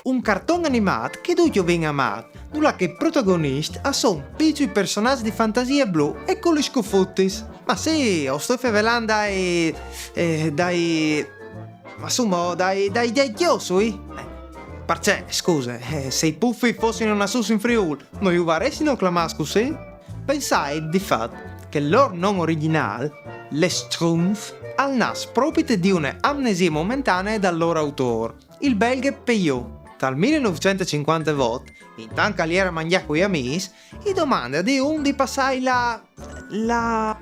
un cartone animato che tutti viene amato, dove che protagonisti sono piccoli personaggi di fantasia blu e con gli scufottis. Ma sì, lo sto velando dai chiosui? Perché, scusa, se i puffi fossero una sus in Friuli, non li varessero clamasco, sì? Pensai, di fatto, che loro non originale, le Schtroumpf, al nas proprio di un'amnesia momentanea dal loro autore, il belga Peyo. Dal 1950 intanto che era mangiato con gli amici, gli domanda di un di passare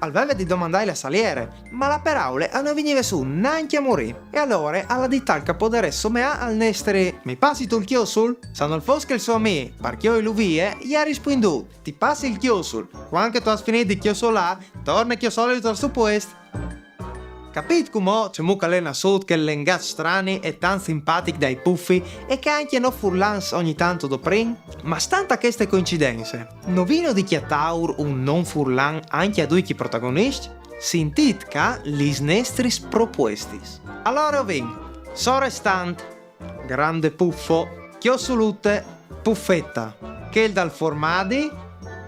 aveva di domandare la saliere, ma la parole non veniva su neanche a morire. E allora, alla di tal che poteresse mea al nestere, mi passi tu il chiosul? Sanno il fosco il suo amico, parchiò il uvie, gli ha risponduto, ti passi il chiosul. Quando tu hai finito di chiosolare, torna chiosole al suo posto. Capite come c'è mucca lena sud che l'engat strani e tan simpatico dai puffi e che anche no furlans ogni tanto doprin? Ma stante a queste coincidenze, non vino di chiataur un non furlan anche a due chi protagonisti? Sintitka lis nestris propuestis. Allora vin, sorestant, grande puffo, chiosulute, puffetta, che dal formadi,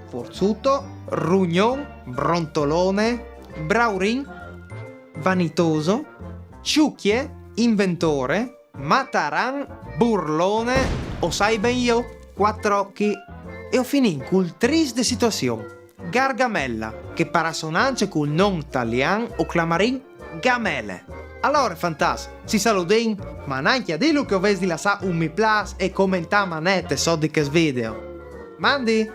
forzuto, rugnon, brontolone, braurin, vanitoso, ciucchie, inventore, mataran, burlone, o sai ben io, quattro occhi. E ho finito col triste situazione. Gargamella, che parasonance col non italiano o clamarin gamele. Allora, fantastico, si saludin, ma neanche a dirlo che ho visto di lasciare un mi piace e commentare manette so di che video. Mandi!